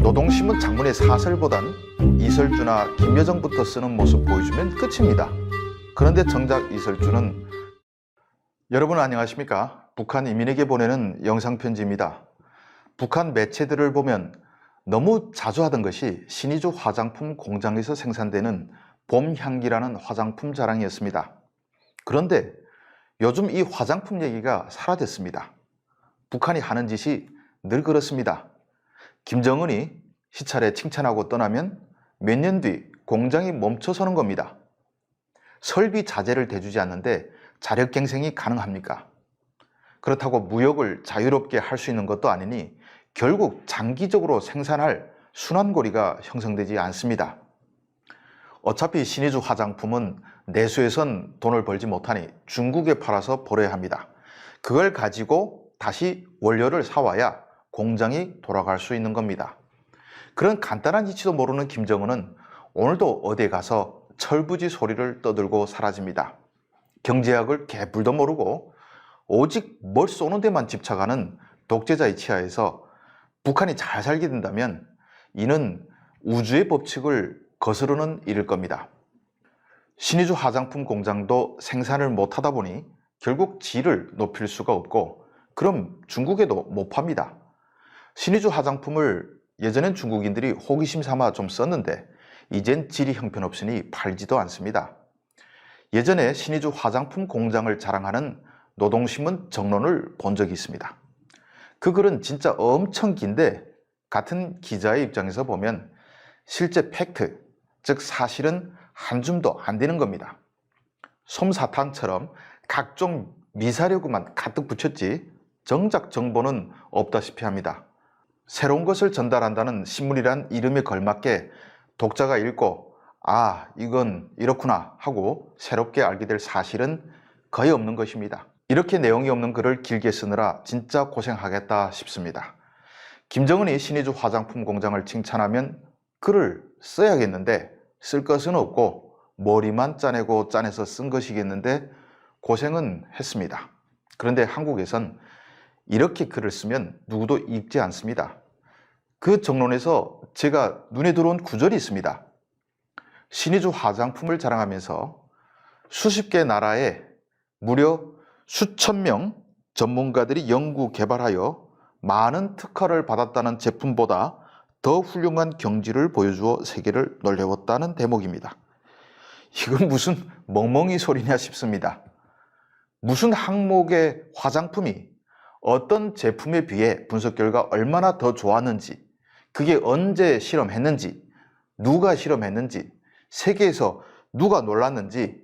노동신문 장문의 사설보단 이설주나 김여정부터 쓰는 모습 보여주면 끝입니다. 그런데 정작 이설주는 여러분 안녕하십니까? 북한 이민에게 보내는 영상편지입니다. 북한 매체들을 보면 너무 자주 하던 것이 신의주 화장품 공장에서 생산되는 봄향기라는 화장품 자랑이었습니다. 그런데 요즘 이 화장품 얘기가 사라졌습니다. 북한이 하는 짓이 늘 그렇습니다. 김정은이 시찰에 칭찬하고 떠나면 몇 년 뒤 공장이 멈춰서는 겁니다. 설비 자재를 대주지 않는데 자력갱생이 가능합니까? 그렇다고 무역을 자유롭게 할 수 있는 것도 아니니 결국 장기적으로 생산할 순환고리가 형성되지 않습니다. 어차피 신의주 화장품은 내수에선 돈을 벌지 못하니 중국에 팔아서 벌어야 합니다. 그걸 가지고 다시 원료를 사와야 공장이 돌아갈 수 있는 겁니다. 그런 간단한 이치도 모르는 김정은은 오늘도 어디에 가서 철부지 소리를 떠들고 사라집니다. 경제학을 개뿔도 모르고 오직 뭘 쏘는 데만 집착하는 독재자의 치하에서 북한이 잘 살게 된다면 이는 우주의 법칙을 거스르는 일일 겁니다. 신의주 화장품 공장도 생산을 못하다 보니 결국 질을 높일 수가 없고 그럼 중국에도 못 팝니다. 신의주 화장품을 예전엔 중국인들이 호기심 삼아 좀 썼는데 이젠 질이 형편없으니 팔지도 않습니다. 예전에 신의주 화장품 공장을 자랑하는 노동신문 정론을 본 적이 있습니다. 그 글은 진짜 엄청 긴데 같은 기자의 입장에서 보면 실제 팩트, 즉 사실은 한 줌도 안 되는 겁니다. 솜사탕처럼 각종 미사려구만 가득 붙였지 정작 정보는 없다시피 합니다. 새로운 것을 전달한다는 신문이란 이름에 걸맞게 독자가 읽고 아, 이건 이렇구나 하고 새롭게 알게 될 사실은 거의 없는 것입니다. 이렇게 내용이 없는 글을 길게 쓰느라 진짜 고생하겠다 싶습니다. 김정은이 신의주 화장품 공장을 칭찬하면 글을 써야겠는데 쓸 것은 없고 머리만 짜내고 짜내서 쓴 것이겠는데 고생은 했습니다. 그런데 한국에선 이렇게 글을 쓰면 누구도 읽지 않습니다. 그 정론에서 제가 눈에 들어온 구절이 있습니다. 신의주 화장품을 자랑하면서 수십 개 나라에 무려 수천 명 전문가들이 연구 개발하여 많은 특허를 받았다는 제품보다 더 훌륭한 경지를 보여주어 세계를 놀래웠다는 대목입니다. 이건 무슨 멍멍이 소리냐 싶습니다. 무슨 항목의 화장품이 어떤 제품에 비해 분석 결과 얼마나 더 좋았는지, 그게 언제 실험했는지, 누가 실험했는지, 세계에서 누가 놀랐는지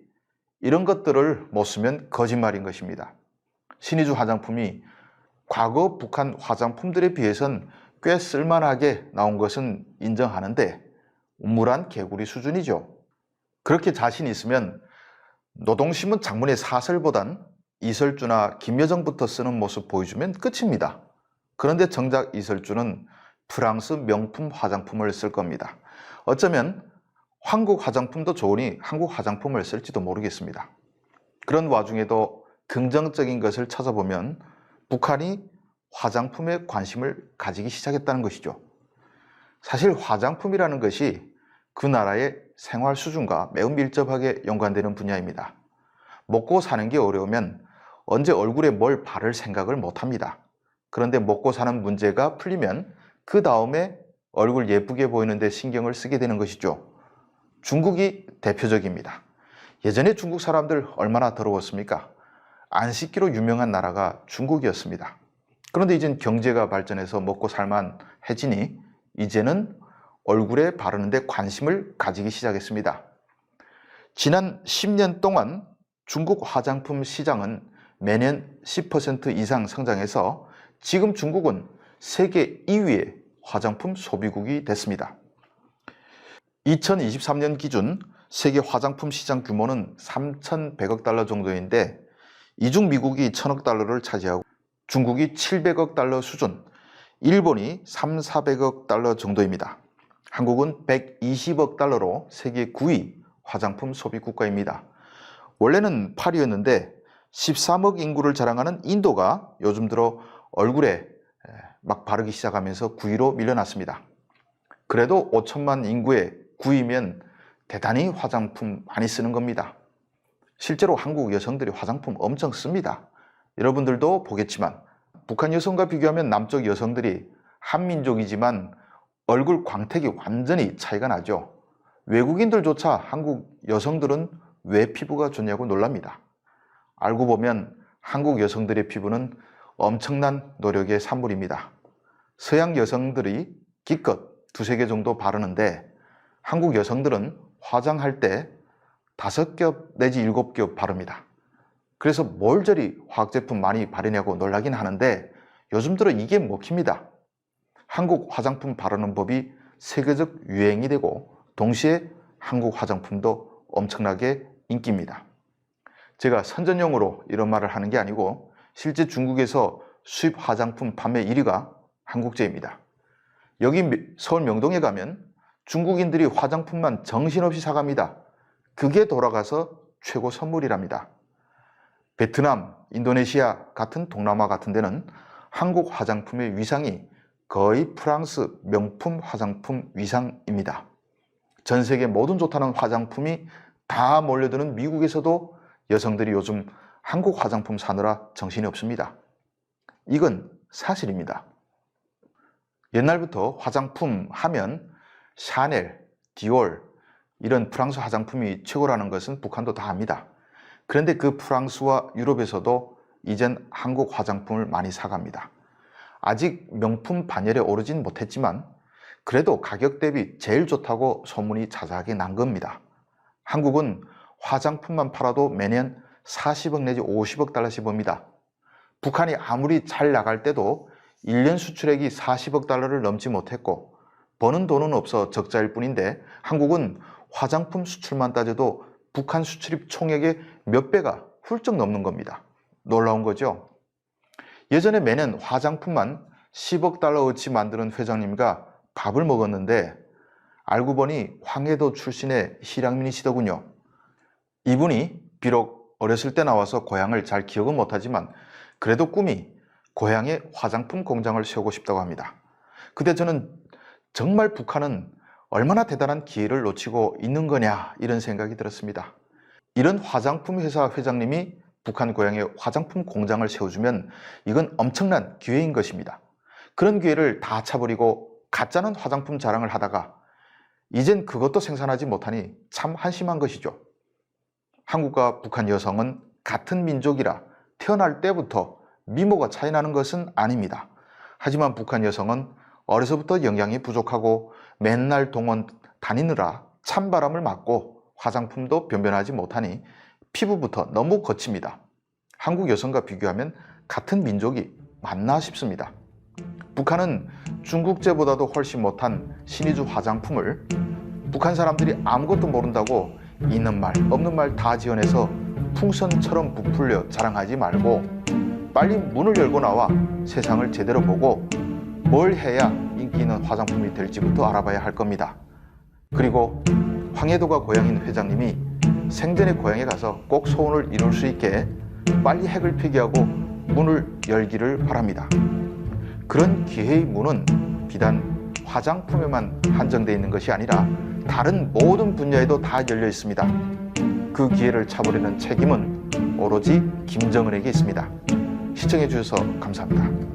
이런 것들을 못 쓰면 거짓말인 것입니다. 신의주 화장품이 과거 북한 화장품들에 비해선 꽤 쓸만하게 나온 것은 인정하는데 우물한 개구리 수준이죠. 그렇게 자신 있으면 노동신문 장문의 사설보단 이설주나 김여정부터 쓰는 모습 보여주면 끝입니다. 그런데 정작 이설주는 프랑스 명품 화장품을 쓸 겁니다. 어쩌면 한국 화장품도 좋으니 한국 화장품을 쓸지도 모르겠습니다. 그런 와중에도 긍정적인 것을 찾아보면 북한이 화장품에 관심을 가지기 시작했다는 것이죠. 사실 화장품이라는 것이 그 나라의 생활 수준과 매우 밀접하게 연관되는 분야입니다. 먹고 사는 게 어려우면 언제 얼굴에 뭘 바를 생각을 못합니다. 그런데 먹고 사는 문제가 풀리면 그 다음에 얼굴 예쁘게 보이는데 신경을 쓰게 되는 것이죠. 중국이 대표적입니다. 예전에 중국 사람들 얼마나 더러웠습니까? 안 씻기로 유명한 나라가 중국이었습니다. 그런데 이젠 경제가 발전해서 먹고 살만해지니 이제는 얼굴에 바르는데 관심을 가지기 시작했습니다. 지난 10년 동안 중국 화장품 시장은 매년 10% 이상 성장해서 지금 중국은 세계 2위의 화장품 소비국이 됐습니다. 2023년 기준 세계 화장품 시장 규모는 3,100억 달러 정도인데 이 중 미국이 1,000억 달러를 차지하고 중국이 700억 달러 수준, 일본이 3,400억 달러 정도입니다. 한국은 120억 달러로 세계 9위 화장품 소비 국가입니다. 원래는 8위였는데 13억 인구를 자랑하는 인도가 요즘 들어 얼굴에 막 바르기 시작하면서 9위로 밀려났습니다. 그래도 5천만 인구의 9위면 대단히 화장품 많이 쓰는 겁니다. 실제로 한국 여성들이 화장품 엄청 씁니다. 여러분들도 보겠지만 북한 여성과 비교하면 남쪽 여성들이 한민족이지만 얼굴 광택이 완전히 차이가 나죠. 외국인들조차 한국 여성들은 왜 피부가 좋냐고 놀랍니다. 알고 보면 한국 여성들의 피부는 엄청난 노력의 산물입니다. 서양 여성들이 기껏 두세 개 정도 바르는데 한국 여성들은 화장할 때 5겹 내지 7겹 바릅니다. 그래서 뭘 저리 화학제품 많이 바르냐고 놀라긴 하는데 요즘 들어 이게 먹힙니다. 한국 화장품 바르는 법이 세계적 유행이 되고 동시에 한국 화장품도 엄청나게 인기입니다. 제가 선전용으로 이런 말을 하는 게 아니고 실제 중국에서 수입 화장품 판매 1위가 한국제입니다. 여기 서울 명동에 가면 중국인들이 화장품만 정신없이 사갑니다. 그게 돌아가서 최고 선물이랍니다. 베트남, 인도네시아 같은 동남아 같은 데는 한국 화장품의 위상이 거의 프랑스 명품 화장품 위상입니다. 전 세계 모든 좋다는 화장품이 다 몰려드는 미국에서도 여성들이 요즘 한국 화장품 사느라 정신이 없습니다. 이건 사실입니다. 옛날부터 화장품 하면 샤넬, 디올 이런 프랑스 화장품이 최고라는 것은 북한도 다 압니다. 그런데 그 프랑스와 유럽에서도 이젠 한국 화장품을 많이 사갑니다. 아직 명품 반열에 오르진 못했지만 그래도 가격 대비 제일 좋다고 소문이 자자하게 난 겁니다. 한국은 화장품만 팔아도 매년 40억 내지 50억 달러씩 법니다. 북한이 아무리 잘 나갈 때도 1년 수출액이 40억 달러를 넘지 못했고 버는 돈은 없어 적자일 뿐인데 한국은 화장품 수출만 따져도 북한 수출입 총액의 몇 배가 훌쩍 넘는 겁니다. 놀라운 거죠? 예전에 매년 화장품만 10억 달러어치 만드는 회장님과 밥을 먹었는데 알고 보니 황해도 출신의 실향민이시더군요. 이분이 비록 어렸을 때 나와서 고향을 잘 기억은 못하지만 그래도 꿈이 고향에 화장품 공장을 세우고 싶다고 합니다. 그때 저는 정말 북한은 얼마나 대단한 기회를 놓치고 있는 거냐 이런 생각이 들었습니다. 이런 화장품 회사 회장님이 북한 고향에 화장품 공장을 세워주면 이건 엄청난 기회인 것입니다. 그런 기회를 다 차버리고 가짜는 화장품 자랑을 하다가 이젠 그것도 생산하지 못하니 참 한심한 것이죠. 한국과 북한 여성은 같은 민족이라 태어날 때부터 미모가 차이 나는 것은 아닙니다. 하지만 북한 여성은 어려서부터 영양이 부족하고 맨날 동원 다니느라 찬바람을 맞고 화장품도 변변하지 못하니 피부부터 너무 거칩니다. 한국 여성과 비교하면 같은 민족이 맞나 싶습니다. 북한은 중국제보다도 훨씬 못한 신의주 화장품을 북한 사람들이 아무것도 모른다고 있는 말 없는 말 다 지어내서 풍선처럼 부풀려 자랑하지 말고 빨리 문을 열고 나와 세상을 제대로 보고 뭘 해야 인기 있는 화장품이 될지부터 알아봐야 할 겁니다. 그리고 황해도가 고향인 회장님이 생전에 고향에 가서 꼭 소원을 이룰 수 있게 빨리 핵을 폐기하고 문을 열기를 바랍니다. 그런 기회의 문은 비단 화장품에만 한정되어 있는 것이 아니라 다른 모든 분야에도 다 열려 있습니다. 그 기회를 차버리는 책임은 오로지 김정은에게 있습니다. 시청해 주셔서 감사합니다.